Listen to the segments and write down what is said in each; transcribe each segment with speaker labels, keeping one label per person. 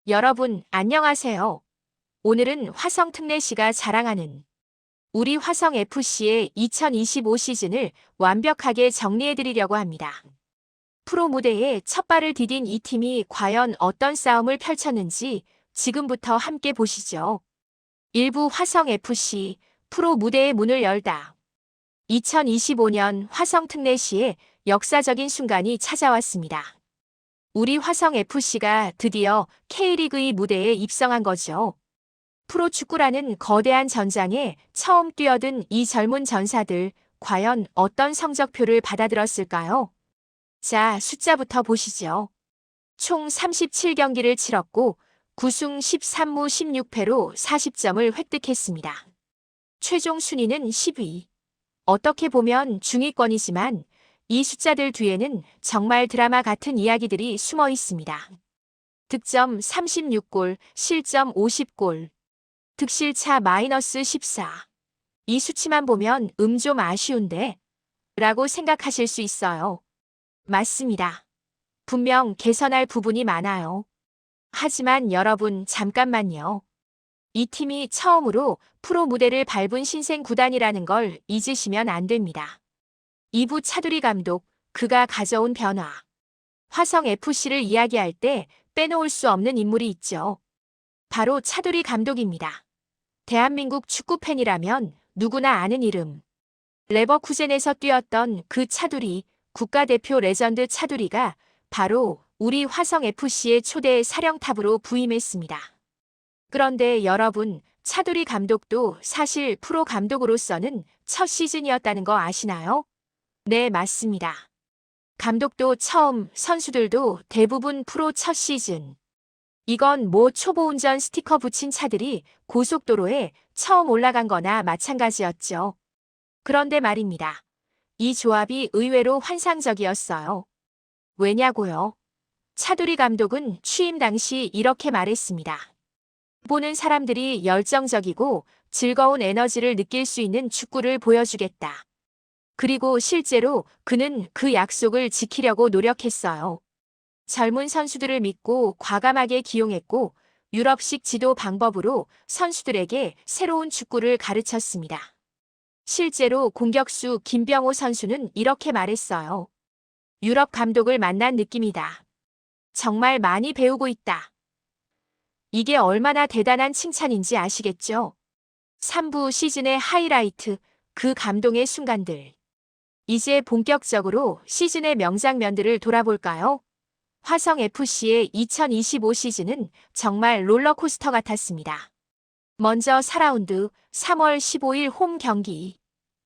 Speaker 1: 여러분, 안녕하세요. 오늘은 화성 특례시가 자랑하는 우리 화성 FC의 2025 시즌을 완벽하게 정리해드리려고 합니다. 프로 무대에 첫 발을 디딘 이 팀이 과연 어떤 싸움을 펼쳤는지 지금부터 함께 보시죠. 일부 화성 FC 프로 무대의 문을 열다. 2025년 화성 특례시의 역사적인 순간이 찾아왔습니다. 우리 화성 FC가 드디어 K리그의 무대에 입성한 거죠. 프로축구라는 거대한 전장에 처음 뛰어든 이 젊은 전사들, 과연 어떤 성적표를 받아들었을까요? 자, 숫자부터 보시죠. 총 37경기를 치렀고 9승 13무 16패로 40점을 획득했습니다. 최종 순위는 10위. 어떻게 보면 중위권이지만 이 숫자들 뒤에는 정말 드라마 같은 이야기들이 숨어 있습니다. 득점 36골, 실점 50골, 득실차 마이너스 14. 이 수치만 보면 좀 아쉬운데? 라고 생각하실 수 있어요. 맞습니다. 분명 개선할 부분이 많아요. 하지만 여러분, 잠깐만요. 이 팀이 처음으로 프로 무대를 밟은 신생 구단이라는 걸 잊으시면 안 됩니다. 이부 차두리 감독, 그가 가져온 변화. 화성 FC를 이야기할 때 빼놓을 수 없는 인물이 있죠. 바로 차두리 감독입니다. 대한민국 축구팬이라면 누구나 아는 이름. 레버쿠젠에서 뛰었던 그 차두리, 국가대표 레전드 차두리가 바로 우리 화성 FC의 초대 사령탑으로 부임했습니다. 그런데 여러분, 차두리 감독도 사실 프로 감독으로서는 첫 시즌이었다는 거 아시나요? 네, 맞습니다. 감독도 처음, 선수들도 대부분 프로 첫 시즌. 이건 뭐 초보 운전 스티커 붙인 차들이 고속도로에 처음 올라간 거나 마찬가지였죠. 그런데 말입니다. 이 조합이 의외로 환상적이었어요. 왜냐고요? 차두리 감독은 취임 당시 이렇게 말했습니다. 보는 사람들이 열정적이고 즐거운 에너지를 느낄 수 있는 축구를 보여주겠다. 그리고 실제로 그는 그 약속을 지키려고 노력했어요. 젊은 선수들을 믿고 과감하게 기용했고 유럽식 지도 방법으로 선수들에게 새로운 축구를 가르쳤습니다. 실제로 공격수 김병호 선수는 이렇게 말했어요. 유럽 감독을 만난 느낌이다. 정말 많이 배우고 있다. 이게 얼마나 대단한 칭찬인지 아시겠죠? 3부 시즌의 하이라이트, 그 감동의 순간들. 이제 본격적으로 시즌의 명장면들을 돌아볼까요? 화성 FC의 2025 시즌은 정말 롤러코스터 같았습니다. 먼저 4라운드 3월 15일 홈 경기.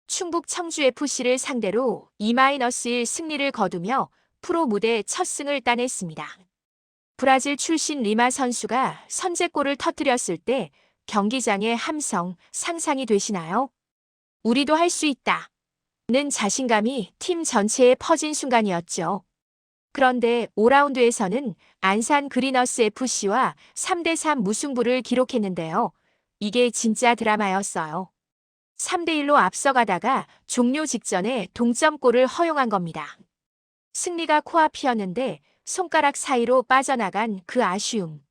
Speaker 1: 충북 청주 FC를 상대로 2-1 승리를 거두며 프로 무대 첫 승을 따냈습니다. 브라질 출신 리마 선수가 선제골을 터뜨렸을 때 경기장의 함성 상상이 되시나요? 우리도 할 수 있다. 는 자신감이 팀 전체에 퍼진 순간이었죠. 그런데 5라운드에서는 안산 그리너스 FC와 3-3 무승부를 기록했는데요. 이게 진짜 드라마였어요. 3-1로 앞서가다가 종료 직전에 동점골을 허용한 겁니다. 승리가 코앞이었는데 손가락 사이로 빠져나간 그 아쉬움.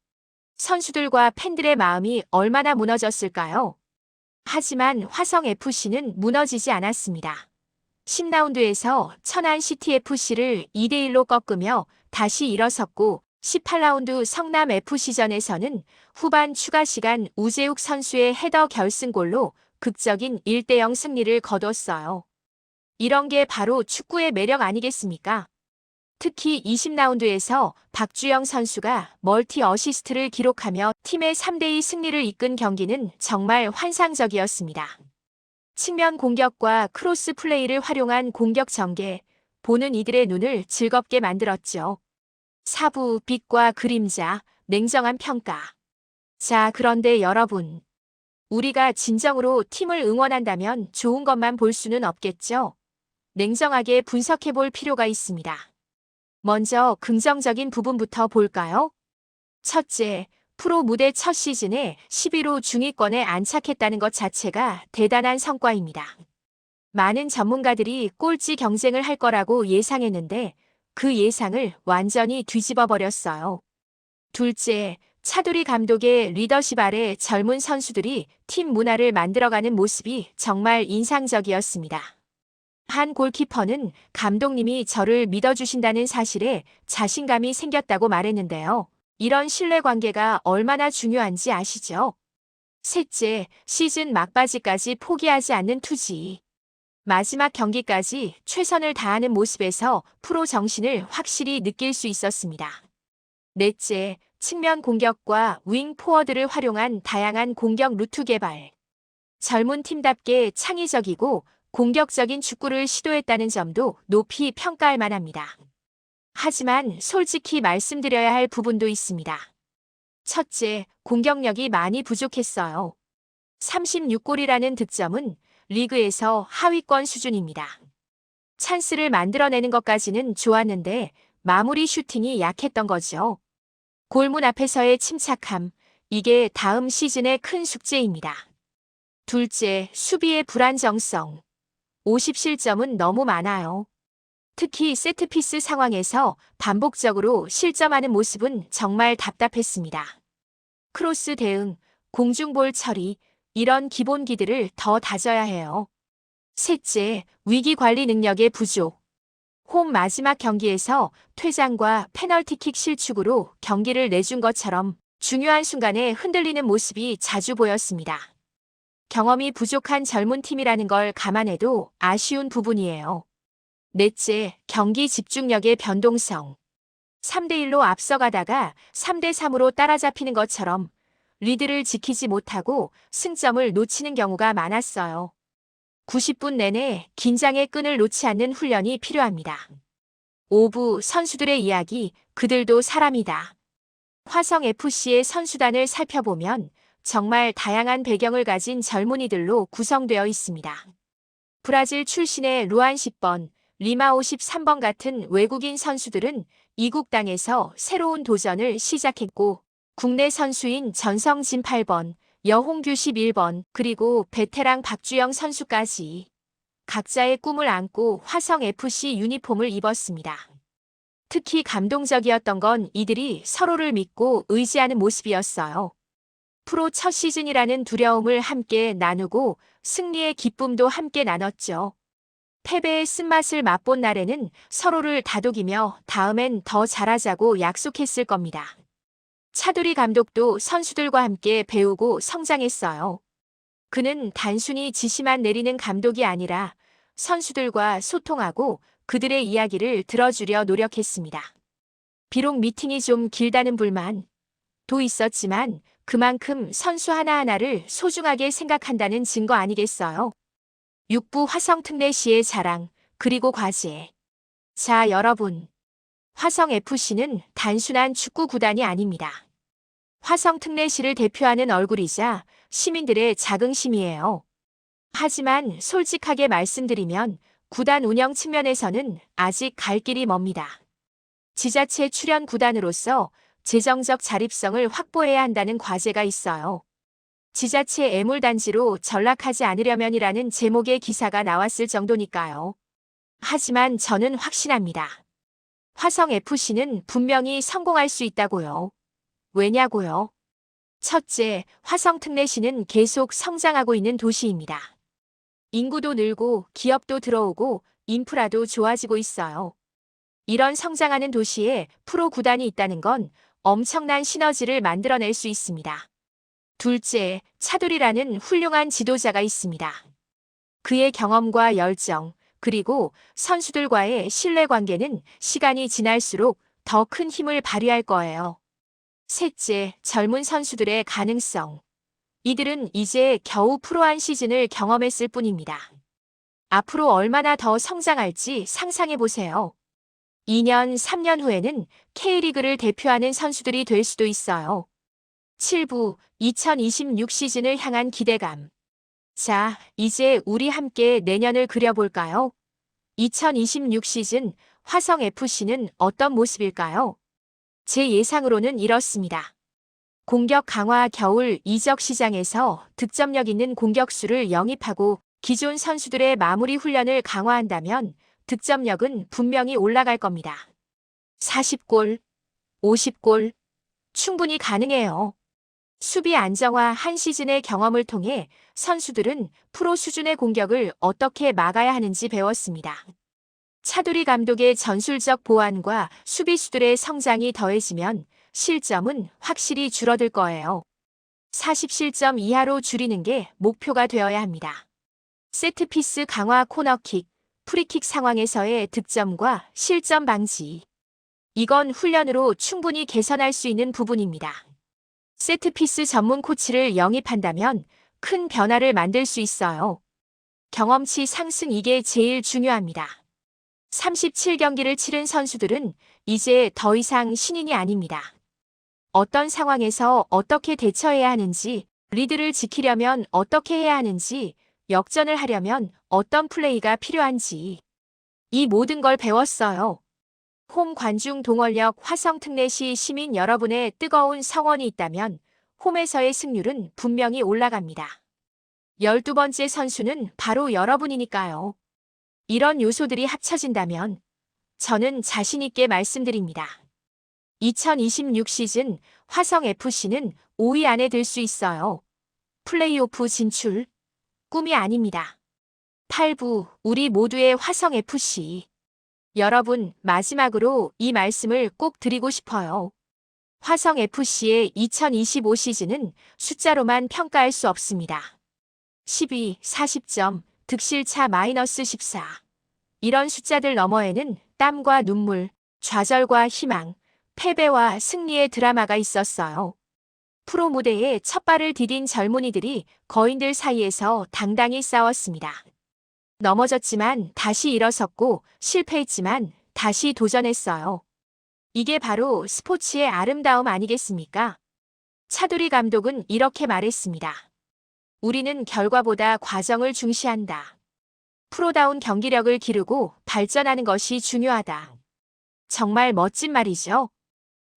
Speaker 1: 선수들과 팬들의 마음이 얼마나 무너졌을까요? 하지만 화성 FC는 무너지지 않았습니다. 10라운드에서 천안 CTFC를 2-1로 꺾으며 다시 일어섰고 18라운드 성남 FC전에서는 후반 추가 시간 우재욱 선수의 헤더 결승골로 극적인 1-0 승리를 거뒀어요. 이런 게 바로 축구의 매력 아니겠습니까? 특히 20라운드에서 박주영 선수가 멀티 어시스트를 기록하며 팀의 3-2 승리를 이끈 경기는 정말 환상적이었습니다. 측면 공격과 크로스 플레이를 활용한 공격 전개, 보는 이들의 눈을 즐겁게 만들었죠. 4부 빛과 그림자, 냉정한 평가. 자, 그런데 여러분. 우리가 진정으로 팀을 응원한다면 좋은 것만 볼 수는 없겠죠? 냉정하게 분석해 볼 필요가 있습니다. 먼저 긍정적인 부분부터 볼까요? 첫째, 프로 무대 첫 시즌에 11호 중위권에 안착했다는 것 자체가 대단한 성과입니다. 많은 전문가들이 꼴찌 경쟁을 할 거라고 예상했는데 그 예상을 완전히 뒤집어 버렸어요. 둘째, 차두리 감독의 리더십 아래 젊은 선수들이 팀 문화를 만들어가는 모습이 정말 인상적이었습니다. 한 골키퍼는 감독님이 저를 믿어주신다는 사실에 자신감이 생겼다고 말했는데요. 이런 신뢰 관계가 얼마나 중요한지 아시죠? 셋째, 시즌 막바지까지 포기하지 않는 투지. 마지막 경기까지 최선을 다하는 모습에서 프로 정신을 확실히 느낄 수 있었습니다. 넷째, 측면 공격과 윙 포워드를 활용한 다양한 공격 루트 개발. 젊은 팀답게 창의적이고 공격적인 축구를 시도했다는 점도 높이 평가할 만합니다. 하지만 솔직히 말씀드려야 할 부분도 있습니다. 첫째, 공격력이 많이 부족했어요. 36골이라는 득점은 리그에서 하위권 수준입니다. 찬스를 만들어내는 것까지는 좋았는데 마무리 슈팅이 약했던 거죠. 골문 앞에서의 침착함, 이게 다음 시즌의 큰 숙제입니다. 둘째, 수비의 불안정성. 50실점은 너무 많아요. 특히 세트피스 상황에서 반복적으로 실점하는 모습은 정말 답답했습니다. 크로스 대응, 공중볼 처리, 이런 기본기들을 더 다져야 해요. 셋째, 위기 관리 능력의 부족. 홈 마지막 경기에서 퇴장과 페널티킥 실축으로 경기를 내준 것처럼 중요한 순간에 흔들리는 모습이 자주 보였습니다. 경험이 부족한 젊은 팀이라는 걸 감안해도 아쉬운 부분이에요. 넷째, 경기 집중력의 변동성. 3대1로 앞서가다가 3대3으로 따라잡히는 것처럼 리드를 지키지 못하고 승점을 놓치는 경우가 많았어요. 90분 내내 긴장의 끈을 놓지 않는 훈련이 필요합니다. 5부 선수들의 이야기, 그들도 사람이다. 화성FC의 선수단을 살펴보면 정말 다양한 배경을 가진 젊은이들로 구성되어 있습니다. 브라질 출신의 루안 10번, 리마 53번 같은 외국인 선수들은 이국 땅에서 새로운 도전을 시작했고, 국내 선수인 전성진 8번, 여홍규 11번, 그리고 베테랑 박주영 선수까지 각자의 꿈을 안고 화성FC 유니폼을 입었습니다. 특히 감동적이었던 건 이들이 서로를 믿고 의지하는 모습이었어요. 프로 첫 시즌이라는 두려움을 함께 나누고 승리의 기쁨도 함께 나눴죠. 패배의 쓴맛을 맛본 날에는 서로를 다독이며 다음엔 더 잘하자고 약속했을 겁니다. 차두리 감독도 선수들과 함께 배우고 성장했어요. 그는 단순히 지시만 내리는 감독이 아니라 선수들과 소통하고 그들의 이야기를 들어주려 노력했습니다. 비록 미팅이 좀 길다는 불만도 있었지만 그만큼 선수 하나하나를 소중하게 생각한다는 증거 아니겠어요? 6부 화성특례시의 자랑, 그리고 과제. 자, 여러분. 화성FC는 단순한 축구 구단이 아닙니다. 화성특례시를 대표하는 얼굴이자 시민들의 자긍심이에요. 하지만 솔직하게 말씀드리면 구단 운영 측면에서는 아직 갈 길이 멉니다. 지자체 출연 구단으로서 재정적 자립성을 확보해야 한다는 과제가 있어요. 지자체 애물단지로 전락하지 않으려면이라는 제목의 기사가 나왔을 정도니까요. 하지만 저는 확신합니다. 화성FC는 분명히 성공할 수 있다고요. 왜냐고요? 첫째, 화성특례시는 계속 성장하고 있는 도시입니다. 인구도 늘고 기업도 들어오고 인프라도 좋아지고 있어요. 이런 성장하는 도시에 프로 구단이 있다는 건 엄청난 시너지를 만들어낼 수 있습니다. 둘째, 차두리라는 훌륭한 지도자가 있습니다. 그의 경험과 열정, 그리고 선수들과의 신뢰관계는 시간이 지날수록 더 큰 힘을 발휘할 거예요. 셋째, 젊은 선수들의 가능성. 이들은 이제 겨우 프로 한 시즌을 경험했을 뿐입니다. 앞으로 얼마나 더 성장할지 상상해 보세요. 2년, 3년 후에는 K리그를 대표하는 선수들이 될 수도 있어요. 7부 2026 시즌을 향한 기대감. 자, 이제 우리 함께 내년을 그려볼까요? 2026 시즌 화성FC는 어떤 모습일까요? 제 예상으로는 이렇습니다. 공격 강화 겨울 이적 시장에서 득점력 있는 공격수를 영입하고 기존 선수들의 마무리 훈련을 강화한다면 득점력은 분명히 올라갈 겁니다. 40골, 50골, 충분히 가능해요. 수비 안정화 한 시즌의 경험을 통해 선수들은 프로 수준의 공격을 어떻게 막아야 하는지 배웠습니다. 차두리 감독의 전술적 보완과 수비수들의 성장이 더해지면 실점은 확실히 줄어들 거예요. 40실점 이하로 줄이는 게 목표가 되어야 합니다. 세트피스 강화 코너킥, 프리킥 상황에서의 득점과 실점 방지. 이건 훈련으로 충분히 개선할 수 있는 부분입니다. 세트피스 전문 코치를 영입한다면 큰 변화를 만들 수 있어요. 경험치 상승 이게 제일 중요합니다. 37경기를 치른 선수들은 이제 더 이상 신인이 아닙니다. 어떤 상황에서 어떻게 대처해야 하는지, 리드를 지키려면 어떻게 해야 하는지, 역전을 하려면 어떤 플레이가 필요한지 이 모든 걸 배웠어요. 홈 관중 동원력 화성특례시 시민 여러분의 뜨거운 성원이 있다면 홈에서의 승률은 분명히 올라갑니다. 12번째 선수는 바로 여러분이니까요. 이런 요소들이 합쳐진다면 저는 자신 있게 말씀드립니다. 2026 시즌 화성FC는 5위 안에 들 수 있어요. 플레이오프 진출, 꿈이 아닙니다. 8부 우리 모두의 화성FC. 여러분, 마지막으로 이 말씀을 꼭 드리고 싶어요. 화성FC의 2025 시즌은 숫자로만 평가할 수 없습니다. 12, 40점, 득실차 -14. 이런 숫자들 너머에는 땀과 눈물, 좌절과 희망, 패배와 승리의 드라마가 있었어요. 프로 무대에 첫 발을 디딘 젊은이들이 거인들 사이에서 당당히 싸웠습니다. 넘어졌지만 다시 일어섰고 실패했지만 다시 도전했어요. 이게 바로 스포츠의 아름다움 아니겠습니까? 차두리 감독은 이렇게 말했습니다. 우리는 결과보다 과정을 중시한다. 프로다운 경기력을 기르고 발전하는 것이 중요하다. 정말 멋진 말이죠.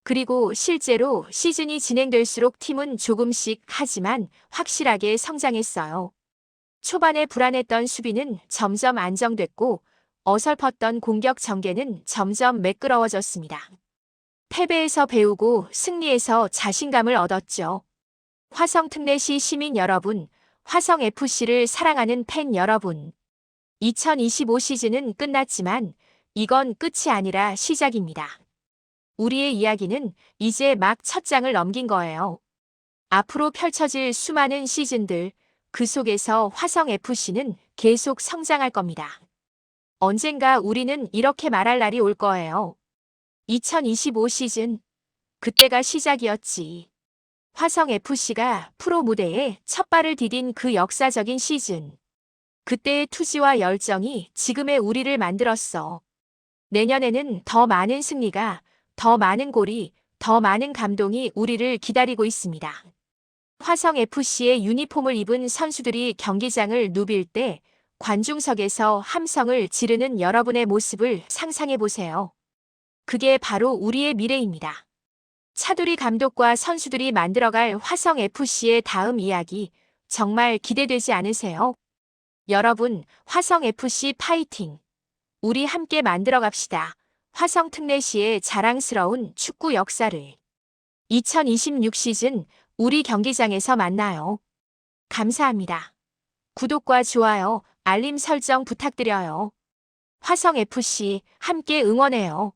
Speaker 1: 그리고 실제로 시즌이 진행될수록 팀은 조금씩 하지만 확실하게 성장했어요. 초반에 불안했던 수비는 점점 안정됐고 어설펐던 공격 전개는 점점 매끄러워졌습니다. 패배에서 배우고 승리에서 자신감을 얻었죠. 화성특례시 시민 여러분, 화성FC를 사랑하는 팬 여러분. 2025 시즌은 끝났지만 이건 끝이 아니라 시작입니다. 우리의 이야기는 이제 막 첫 장을 넘긴 거예요. 앞으로 펼쳐질 수많은 시즌들, 그 속에서 화성FC는 계속 성장할 겁니다. 언젠가 우리는 이렇게 말할 날이 올 거예요. 2025 시즌, 그때가 시작이었지. 화성FC가 프로 무대에 첫 발을 디딘 그 역사적인 시즌. 그때의 투지와 열정이 지금의 우리를 만들었어. 내년에는 더 많은 승리가, 더 많은 골이, 더 많은 감동이 우리를 기다리고 있습니다. 화성FC의 유니폼을 입은 선수들이 경기장을 누빌 때 관중석에서 함성을 지르는 여러분의 모습을 상상해 보세요. 그게 바로 우리의 미래입니다. 차두리 감독과 선수들이 만들어갈 화성FC의 다음 이야기 정말 기대되지 않으세요? 여러분, 화성FC 파이팅! 우리 함께 만들어 갑시다. 화성특례시의 자랑스러운 축구 역사를. 2026 시즌 우리 경기장에서 만나요. 감사합니다. 구독과 좋아요, 알림 설정 부탁드려요. 화성FC 함께 응원해요.